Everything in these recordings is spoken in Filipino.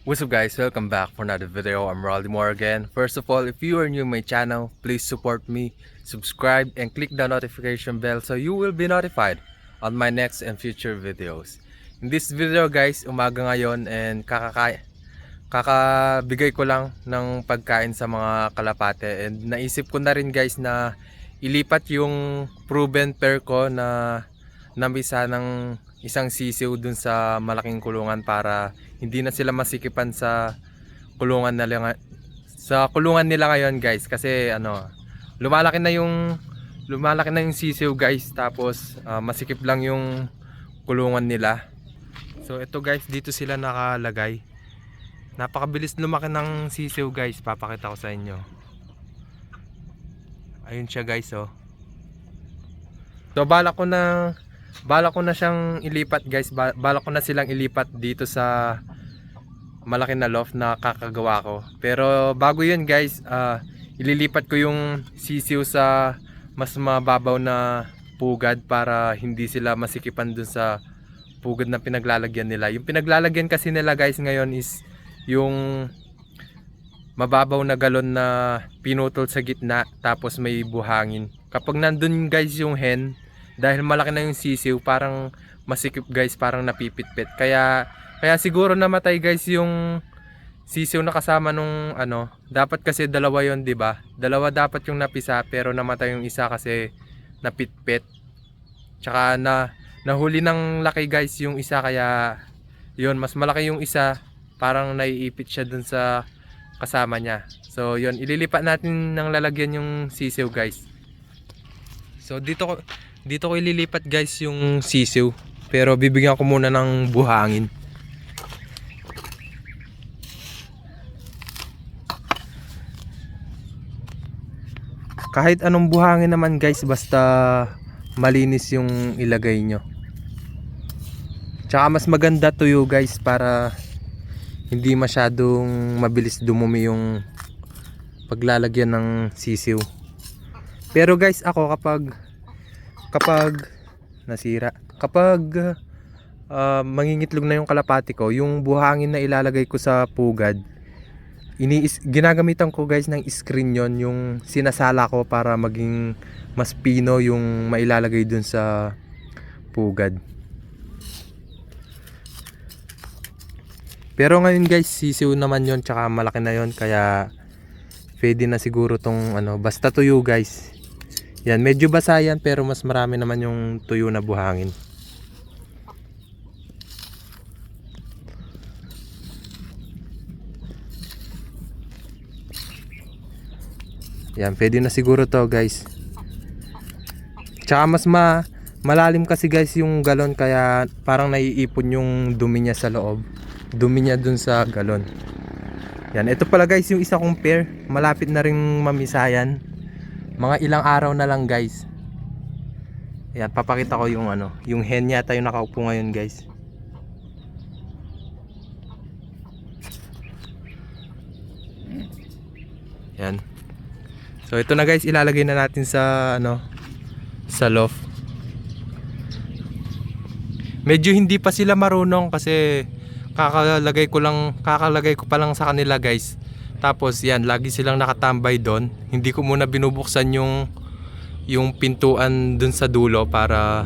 What's up guys, welcome back for another video. I'm Raleigh Moore again. First of all, if you are new to my channel, please support me, subscribe and click the notification bell so you will be notified on my next and future videos. In this video guys, umaga ngayon and kakabigay ko lang ng pagkain sa mga kalapate, and naisip ko na rin guys na ilipat yung proven pair ko na namisa ng isang sisiw dun sa malaking kulungan para hindi na sila masikipan sa kulungan nila ngayon guys, kasi lumalaki na yung sisiw guys, tapos masikip lang yung kulungan nila. So ito guys, dito sila nakalagay. Napakabilis lumaki ng sisiw guys, papakita ko sa inyo. Ayun siya guys, oh. So balak ko na siyang ilipat guys. Balak ko na silang ilipat dito sa malaki na loft na kakagawa ko. Pero bago yun guys, ililipat ko yung sisiw sa mas mababaw na pugad para hindi sila masikipan dun sa pugad na pinaglalagyan nila. Yung pinaglalagyan kasi nila guys ngayon is yung mababaw na galon na pinutol sa gitna, tapos may buhangin. Kapag nandun guys yung hen, dahil malaki na yung sisiw, parang masikip guys, parang napipitpit. Kaya siguro namatay guys yung sisiw na kasama nung dapat kasi dalawa yon, di ba? Dalawa dapat yung napisa, pero namatay yung isa kasi napitpit. Tsaka nahuli ng laki guys yung isa, kaya yun, mas malaki yung isa, parang naiipit siya dun sa kasama niya. So yun, ililipat natin ng lalagyan yung sisiw guys. So dito ko ililipat guys yung sisiw, pero bibigyan ko muna ng buhangin. Kahit anong buhangin naman guys, basta malinis yung ilagay nyo. Tsaka mas maganda tuyo guys, para hindi masyadong mabilis dumumi yung paglalagyan ng sisiw. Pero guys, ako kapag nasira, kapag mangingitlog na yung kalapati ko, yung buhangin na ilalagay ko sa pugad, ginagamitan ko guys ng screen yon, yung sinasala ko para maging mas pino yung mailalagay dun sa pugad. Pero ngayon guys, sisiw naman yon, tsaka malaki na yon, kaya pwede na siguro tong basta tuyo guys. Yan, medyo basa yan, pero mas marami naman yung tuyo na buhangin. Yan, pwede na siguro to guys. Tsaka mas malalim kasi guys yung galon, kaya parang naiipon yung dumi niya sa loob. Dumi niya dun sa galon. Yan, ito pala guys yung isa kong pair. Malapit na ring mamisayan. Mga ilang araw na lang guys. Yan, papakita ko yung yung hen yata yung nakaupo ngayon guys. Yan. So ito na guys, ilalagay na natin sa sa loft. Medyo hindi pa sila marunong kasi kakalagay ko pa lang sa kanila guys. Tapos yan, lagi silang nakatambay doon. Hindi ko muna binubuksan yung pintuan dun sa dulo para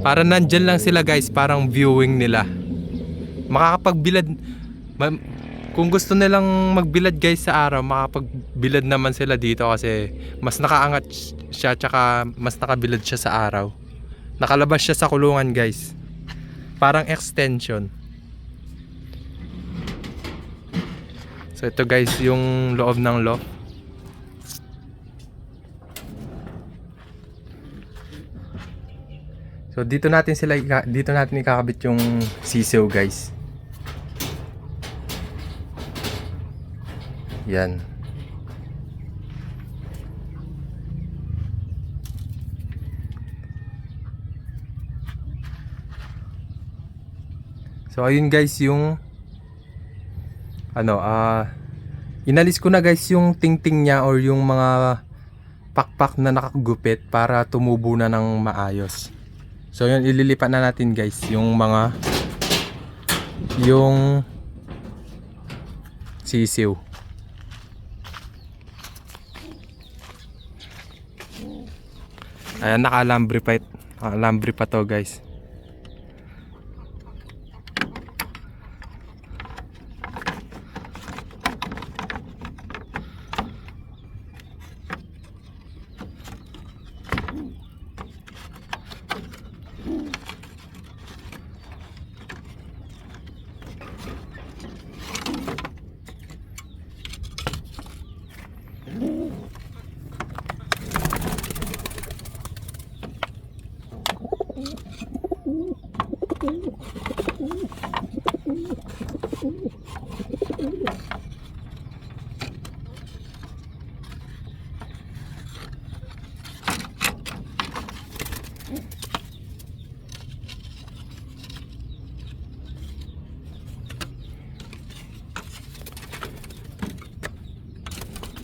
nandyan lang sila guys, parang viewing nila. Makakapagbilad kung gusto nilang magbilad guys sa araw, makakapagbilad naman sila dito kasi mas nakaangat siya, tsaka mas nakabilad siya sa araw. Nakalabas siya sa kulungan guys, parang extension. So ito guys yung loob ng loft. So dito natin ikakabit yung sisiw guys. Yan. So ayun guys yung inalis ko na guys yung tingting niya or yung mga pakpak na nakagupit para tumubo na ng maayos. So yun, ililipat na natin guys yung sisiw. Ayan, naka-alambre pa to guys.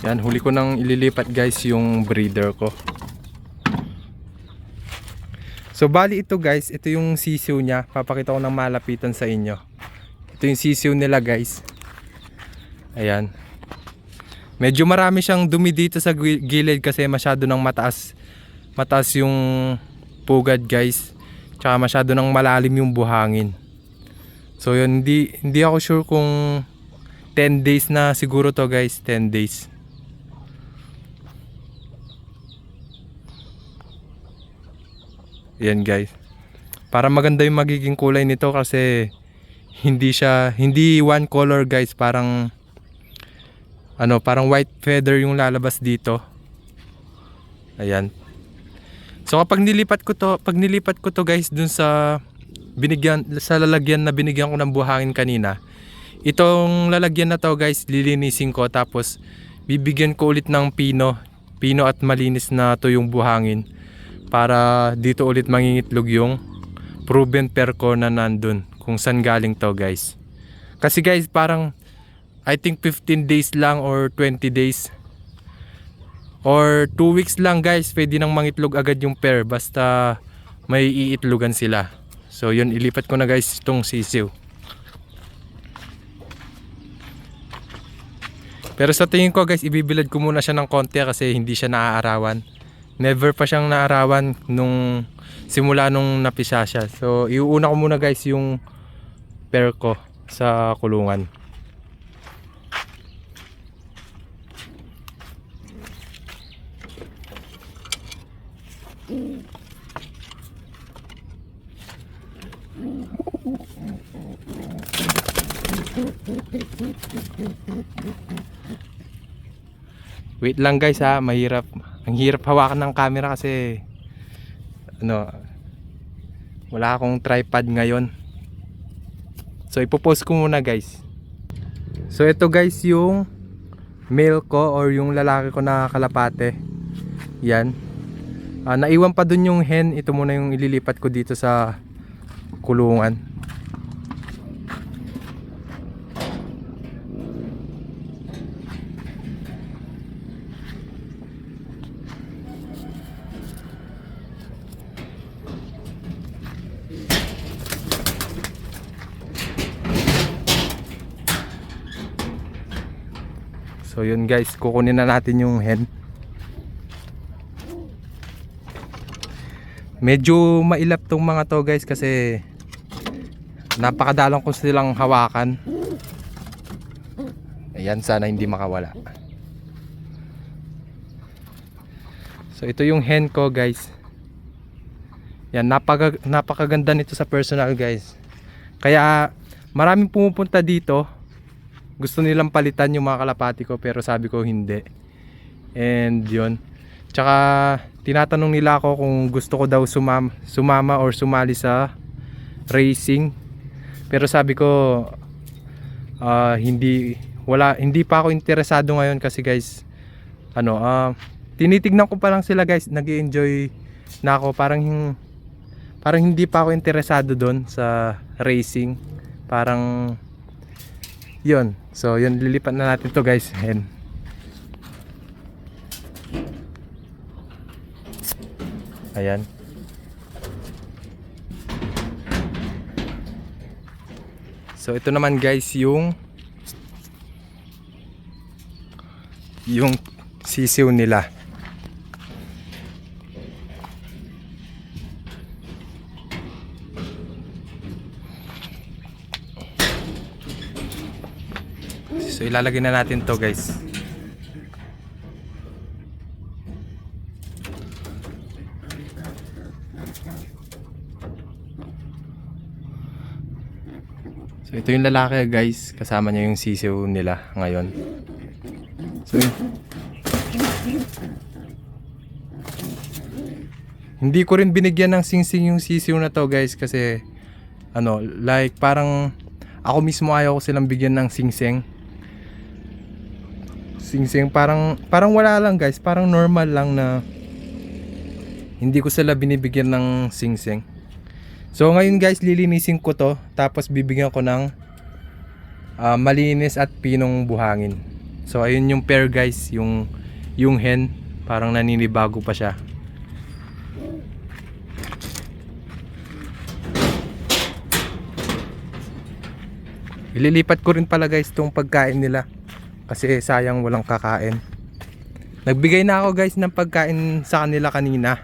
Yan, huli ko nang ililipat guys yung breeder ko. So bali ito guys, ito yung sisiw niya. Papakita ko ng malapitan sa inyo. Ito yung sisiw nila guys. Ayan. Medyo marami siyang dumi dito sa gilid kasi masyado nang mataas yung pugad guys. Tsaka masyado nang malalim yung buhangin. So yun, hindi ako sure kung 10 days na siguro to guys, 10 days. Yan guys. Para maganda yung magiging kulay nito kasi hindi one color guys, parang parang white feather yung lalabas dito. Ayan. So pag nilipat ko to guys dun sa lalagyan na binigyan ko ng buhangin kanina. Itong lalagyan na to guys, lilinisin ko tapos bibigyan ko ulit ng pino at malinis na to yung buhangin. Para dito ulit mangingitlog yung proven pair ko na nandun kung saan galing to guys. Kasi guys parang I think 15 days lang or 20 days or 2 weeks lang guys, pwede nang mangitlog agad yung pair basta may iitlogan sila. So yun, ilipat ko na guys itong sisiw. Pero sa tingin ko guys, ibibilad ko muna siya ng konti kasi hindi siya naaarawan. Never pa siyang naarawan nung simula nung napisa siya. So iuuna ko muna guys yung pair ko sa kulungan. Wait lang guys ha, mahirap. Ang hirap hawakan ng camera kasi wala akong tripod ngayon. So ipopost ko muna guys. So ito guys yung male ko or yung lalaki ko na kalapate. Yan. Naiwan pa dun yung hen. Ito muna yung ililipat ko dito sa kulungan. So yun guys, kukunin na natin yung hen. Medyo mailap tong mga to guys kasi napakadalang ko silang hawakan. Ayan, sana hindi makawala. So ito yung hen ko guys. Yan, napakaganda nito sa personal guys. Kaya maraming pumupunta dito. Gusto nilang palitan yung mga kalapati ko pero sabi ko hindi. And yun. Tsaka tinatanong nila ako kung gusto ko daw sumama or sumali sa racing. Pero sabi ko hindi pa ako interesado ngayon kasi guys tinitignan ko pa lang sila guys, nag-i-enjoy na ako, parang hindi pa ako interesado doon sa racing. Parang yun. So yun, lilipat na natin to guys. Hen. Ayan. So ito naman guys yung yung sisiw nila. So ilalagay na natin to guys. So ito yung lalaki guys, kasama niya yung sisiw nila ngayon. So hindi ko rin binigyan ng singsing yung sisiw na to guys kasi ano, like parang ako mismo ayaw ko silang bigyan ng singsing. Singsing parang wala lang guys, parang normal lang na hindi ko sila binibigyan ng singsing. So ngayon guys, lilinisin ko to, tapos bibigyan ko ng malinis at pinong buhangin. So ayun yung pair guys, yung hen, parang naninibago pa siya. Ililipat ko rin pala guys tong pagkain nila kasi sayang walang kakain. Nagbigay na ako guys ng pagkain sa kanila kanina.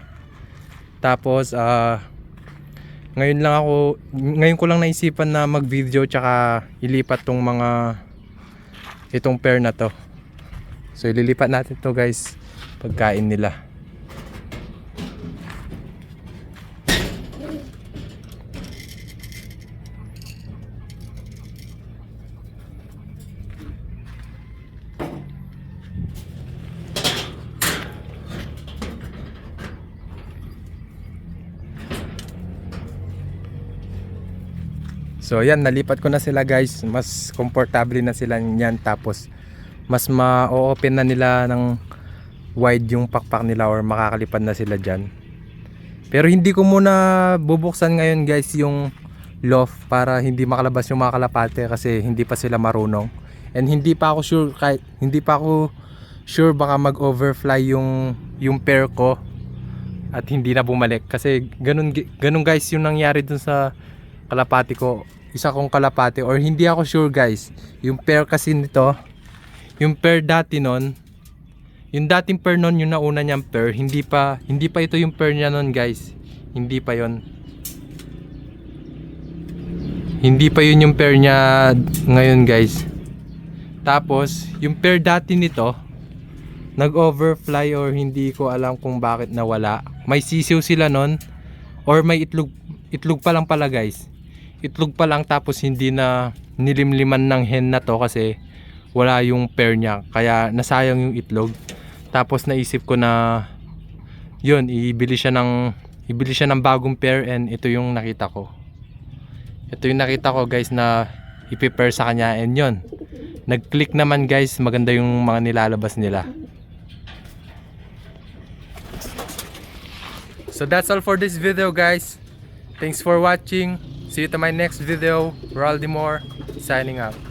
Tapos ngayon ko lang naisipan na mag-video tsaka ilipat tong itong pair na to. So ililipat natin to guys, pagkain nila. So yan, nalipat ko na sila guys. Mas komportable na sila niyan. Tapos mas ma-open na nila ng wide yung pakpak nila or makakalipad na sila dyan. Pero hindi ko muna bubuksan ngayon guys yung loft para hindi makalabas yung mga kalapate kasi hindi pa sila marunong. And hindi pa ako sure baka mag-overfly yung pair ko at hindi na bumalik kasi ganun guys yung nangyari dun sa kalapati ko. Isa kong kalapate, or hindi ako sure guys, yung pair kasi nito, yung pair dati nun, yung dating pair nun, yung nauna niyang pair, hindi pa ito yung pair niya nun guys. Hindi pa yun yung pair niya ngayon guys. Tapos yung pair dati nito nag-overfly, or hindi ko alam kung bakit nawala. May sisiw sila nun, or may itlog pa lang pala guys. Itlog pa lang, tapos hindi na nilimliman ng hen na to kasi wala yung pair niya, kaya nasayang yung itlog. Tapos naisip ko na yun, ibili siya ng bagong pair, and ito yung nakita ko guys na ipi-pair sa kanya, and yun, nag-click naman guys. Maganda yung mga nilalabas nila. So that's all for this video guys. Thanks for watching. See you to my next video. Raldimore signing out.